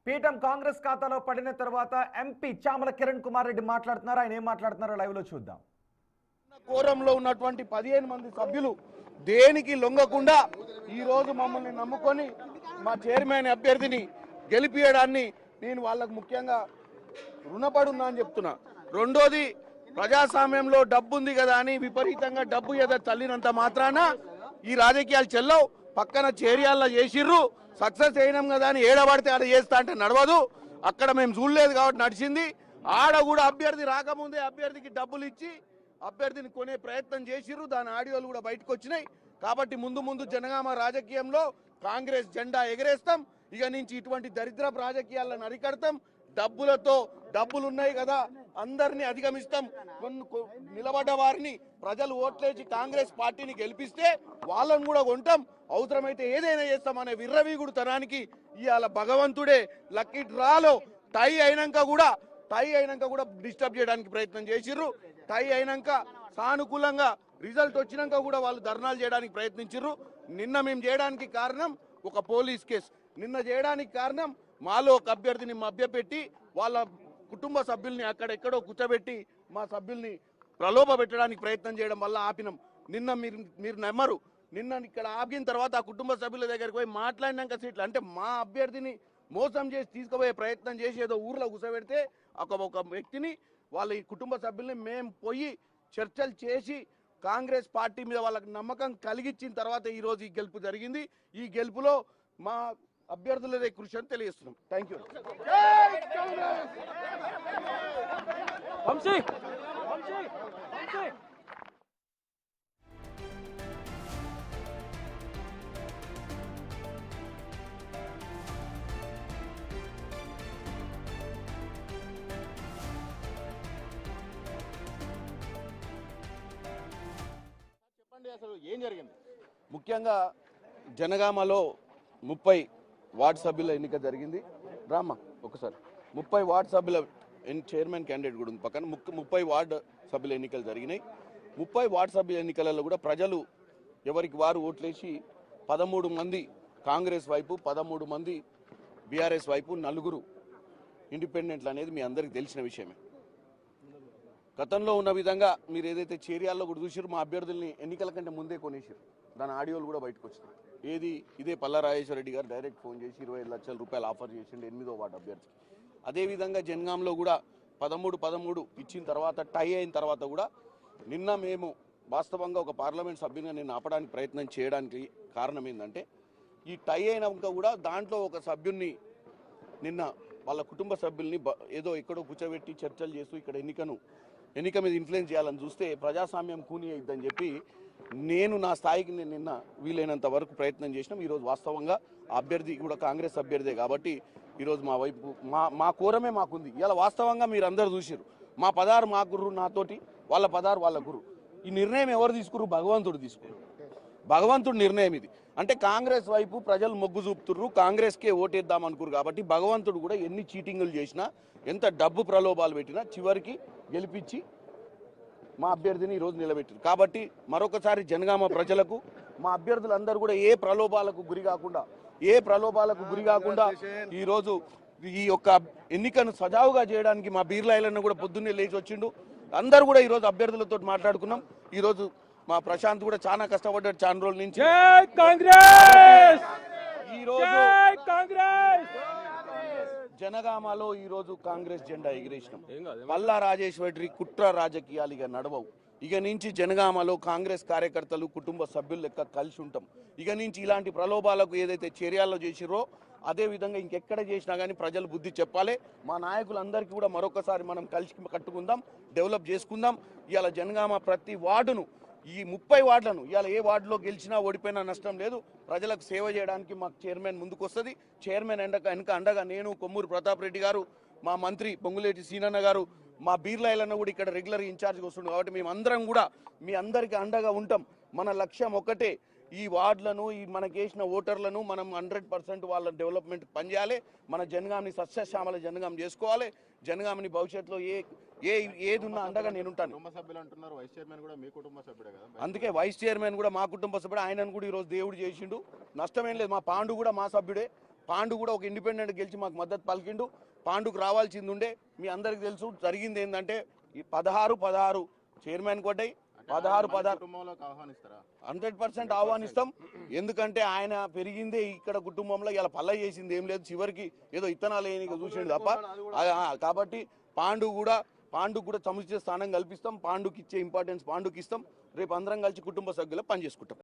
పీఠం కాంగ్రెస్ ఖాతాలో పడిన తర్వాత ఎంపీ చామల కిరణ్ కుమార్ రెడ్డి మాట్లాడుతున్నారు. ఆయన ఏం మాట్లాడుతున్నారో లైవ్ లో చూద్దాం. కోరంలో ఉన్నటువంటి 15 మంది సభ్యులు దేనికి లొంగకుండా ఈ రోజు మమ్మల్ని నమ్ముకొని మా చైర్మన్ అభ్యర్థిని గెలిపియడాన్ని నేను వాళ్ళకు ముఖ్యంగా రుణపడున్నా అని చెప్తున్నా. రెండోది, ప్రజాస్వామ్యంలో డబ్బు ఉంది కదా అని విపరీతంగా డబ్బు ఏదో తల్లినంత మాత్రాన ఈ రాజకీయాలు చెల్లవు. పక్కన చేరియాల్లో చేసిర్రు, సక్సెస్ అయినాం కదా అని ఏడబడితే ఆడ చేస్తా అంటే నడవదు. అక్కడ మేము చూడలేదు కాబట్టి నడిచింది. ఆడ కూడా అభ్యర్థి రాకముందే అభ్యర్థికి డబ్బులు ఇచ్చి అభ్యర్థిని కొనే ప్రయత్నం చేసిర్రు. దాని ఆడియోలు కూడా బయటకు వచ్చినాయి. కాబట్టి ముందు జనగామ రాజకీయంలో కాంగ్రెస్ జెండా ఎగరేస్తాం. ఇక నుంచి ఇటువంటి దరిద్ర రాజకీయాలను అరికడతాం. డబ్బులతో డబ్బులున్నాయి కదా అందరినీ అధిగమిస్తాం. నిలబడ్డ వారిని ప్రజలు ఓట్లేసి కాంగ్రెస్ పార్టీని గెలిపిస్తే వాళ్ళని కూడా కొంటాం. అవసరమైతే ఏదైనా చేస్తామనే విర్రవీగుడు తనానికి ఇవాళ భగవంతుడే లక్కీ డ్రాలో టై అయినాక కూడా డిస్టర్బ్ చేయడానికి ప్రయత్నం చేసిర్రు. టై అయినాక సానుకూలంగా రిజల్ట్ వచ్చినాక కూడా వాళ్ళు ధర్నాలు చేయడానికి ప్రయత్నించిర్రు. నిన్న మేము చేయడానికి కారణం ఒక పోలీస్ కేసు. నిన్న చేయడానికి కారణం మాలో ఒక అభ్యర్థిని మభ్యపెట్టి వాళ్ళ కుటుంబ సభ్యుల్ని అక్కడెక్కడో కూర్చోబెట్టి మా సభ్యుల్ని ప్రలోభ పెట్టడానికి ప్రయత్నం చేయడం వల్ల ఆపినాం. నిన్న మీరు నమ్మరు, నిన్న ఇక్కడ ఆపిన తర్వాత ఆ కుటుంబ సభ్యుల దగ్గరికి పోయి మాట్లాడినాక సీట్లు అంటే మా అభ్యర్థిని మోసం చేసి తీసుకుపోయే ప్రయత్నం చేసి ఏదో ఊర్లో కూర్చోబెడితే ఒక వ్యక్తిని వాళ్ళ ఈ కుటుంబ సభ్యుల్ని మేము పోయి చర్చలు చేసి కాంగ్రెస్ పార్టీ మీద వాళ్ళకి నమ్మకం కలిగించిన తర్వాత ఈరోజు ఈ గెలుపు జరిగింది. ఈ గెలుపులో మా అభ్యర్థులదే కృషి అని తెలియజేస్తున్నాం. Thank you. చెప్పండి అసలు ఏం జరిగింది? ముఖ్యంగా జనగామలో 30 వార్డు సభ్యుల ఎన్నిక జరిగింది. రామ్మా ఒకసారి 30 వార్డు సభ్యుల చైర్మన్ క్యాండిడేట్ కూడా ఉంది పక్కన. 30 వార్డు సభ్యుల ఎన్నికలు జరిగినాయి. 30 వార్డు సభ్యుల ఎన్నికలలో కూడా ప్రజలు ఎవరికి వారు ఓట్లేసి 13 మంది కాంగ్రెస్ వైపు, 13 మంది బీఆర్ఎస్ వైపు, 4 ఇండిపెండెంట్లు అనేది మీ అందరికీ తెలిసిన విషయమే. గతంలో ఉన్న విధంగా మీరు ఏదైతే చేరియాల్లో కూడా చూసారు, మా అభ్యర్థుల్ని ఎన్నికల కంటే ముందే కొనేసారు. దాని ఆడియోలు కూడా బయటకు వచ్చినాయి. ఇదే పల్లా రాజేశ్వర రెడ్డి గారు డైరెక్ట్ ఫోన్ చేసి 25 లక్షల రూపాయలు ఆఫర్ చేసిండు 8వ వార్డు అభ్యర్థి. అదేవిధంగా జనగాంలో కూడా 13 ఇచ్చిన తర్వాత టై అయిన తర్వాత కూడా నిన్న మేము వాస్తవంగా ఒక పార్లమెంట్ సభ్యునిగా నేను ఆపడానికి ప్రయత్నం చేయడానికి కారణం ఏంటంటే, ఈ టై అయినాక కూడా దాంట్లో ఒక సభ్యున్ని నిన్న వాళ్ళ కుటుంబ సభ్యుల్ని ఏదో ఎక్కడో కూర్చోబెట్టి చర్చలు చేస్తూ ఇక్కడ ఎన్నిక మీద ఇన్ఫ్లుయెన్స్ చేయాలని చూస్తే ప్రజాస్వామ్యం కూని అయిద్దని చెప్పి నేను నా స్థాయికి నిన్న వీలైనంత వరకు ప్రయత్నం చేసినాం. ఈరోజు వాస్తవంగా అభ్యర్థి కూడా కాంగ్రెస్ అభ్యర్థే కాబట్టి ఈరోజు మా వైపు మా కోరమే మాకుంది. ఇలా వాస్తవంగా మీరు అందరూ చూసారు, మా 16 మా గురు నాతోటి, వాళ్ళ 16 వాళ్ళ గురు. ఈ నిర్ణయం ఎవరు తీసుకురు? భగవంతుడు తీసుకురు. భగవంతుడు నిర్ణయం ఇది. అంటే కాంగ్రెస్ వైపు ప్రజలు మొగ్గు చూపుతుర్రు, కాంగ్రెస్కే ఓటేద్దాం అనుకురు. కాబట్టి భగవంతుడు కూడా ఎన్ని చీటింగులు చేసినా, ఎంత డబ్బు ప్రలోభాలు పెట్టినా చివరికి గెలిపించి మా అభ్యర్థిని ఈరోజు నిలబెట్టారు. కాబట్టి మరొకసారి జనగామ ప్రజలకు మా అభ్యర్థులందరూ కూడా ఏ ప్రలోభాలకు గురి కాకుండా ఈరోజు ఈ యొక్క ఎన్నికను సజావుగా చేయడానికి మా బీర్లాయిలను కూడా పొద్దున్నే లేచి వచ్చిండు. అందరూ కూడా ఈరోజు అభ్యర్థులతో మాట్లాడుకున్నాం. ఈరోజు మా ప్రశాంత్ కూడా చాలా కష్టపడ్డాడు చాలా రోజుల నుంచి. జనగామలో ఈరోజు కాంగ్రెస్ జెండా ఎగిరేసినాం. పల్లా రాజేశ్వరి కుట్ర రాజకీయాలు ఇక నడవవు. ఇక నుంచి జనగామలో కాంగ్రెస్ కార్యకర్తలు కుటుంబ సభ్యులు లెక్క కలిసి ఉంటాం. ఇక నుంచి ఇలాంటి ప్రలోభాలకు ఏదైతే చర్యల్లో చేసిరో అదే విధంగా ఇంకెక్కడ చేసినా కానీ ప్రజలు బుద్ధి చెప్పాలి. మా నాయకులందరికీ కూడా మరొకసారి మనం కలిసి కట్టుకుందాం, డెవలప్ చేసుకుందాం. ఇవాళ జనగామ ప్రతి వార్డును, ఈ 30 వార్డులను ఇవాళ ఏ వార్డులో గెలిచినా ఓడిపోయినా నష్టం లేదు. ప్రజలకు సేవ చేయడానికి మాకు చైర్మన్ ముందుకు వస్తుంది. చైర్మన్ వెనక అండగా నేను, కొమ్మూరు ప్రతాప్ రెడ్డి గారు, మా మంత్రి పొంగులేటి సీనన్న గారు, మా బీర్లాయిలన్న కూడా ఇక్కడ రెగ్యులర్ ఇన్ఛార్జ్గా వస్తుంది. కాబట్టి మేమందరం కూడా మీ అందరికీ అండగా ఉంటాం. మన లక్ష్యం ఒకటే, ఈ వార్డులను, ఈ మనకేసిన ఓటర్లను మనం 100% వాళ్ళ డెవలప్మెంట్ పనిచేయాలి. మన జనగామని సస్యశ్యామల జనగాం చేసుకోవాలి. జనగామని భవిష్యత్తులో ఏది ఉన్నా అండగా నేను ఉంటాను. అందుకే వైస్ చైర్మన్ కూడా మా కుటుంబ సభ్యుడు. ఆయనను కూడా ఈరోజు దేవుడు చేసిండు. నష్టమేం లేదు. మా పాండు కూడా మా సభ్యుడే. పాండు కూడా ఒక ఇండిపెండెంట్ గెలిచి మాకు మద్దతు పలికిండు. పాండుకు రావాల్సింది ఉండే. మీ అందరికి తెలుసు జరిగింది ఏంటంటే ఈ 16 చైర్మన్ కొట్టాయి. 16 కుటుంబంలోకి ఆహ్వానిస్తారా? 100% ఆహ్వానిస్తాం. ఎందుకంటే ఆయన పెరిగిందే ఇక్కడ కుటుంబంలో, ఇలా పల్ల చేసింది ఏం లేదు. చివరికి ఏదో ఇత్తనాలు వేయనీకి చూసిండు తప్ప. కాబట్టి పాండు కూడా సముచిత స్థానం కల్పిస్తాం. పాండుకి ఇచ్చే ఇంపార్టెన్స్ పాండుకి ఇస్తాం. రేపు అందరం కలిసి కుటుంబ సభ్యులు పనిచేసుకుంటాం.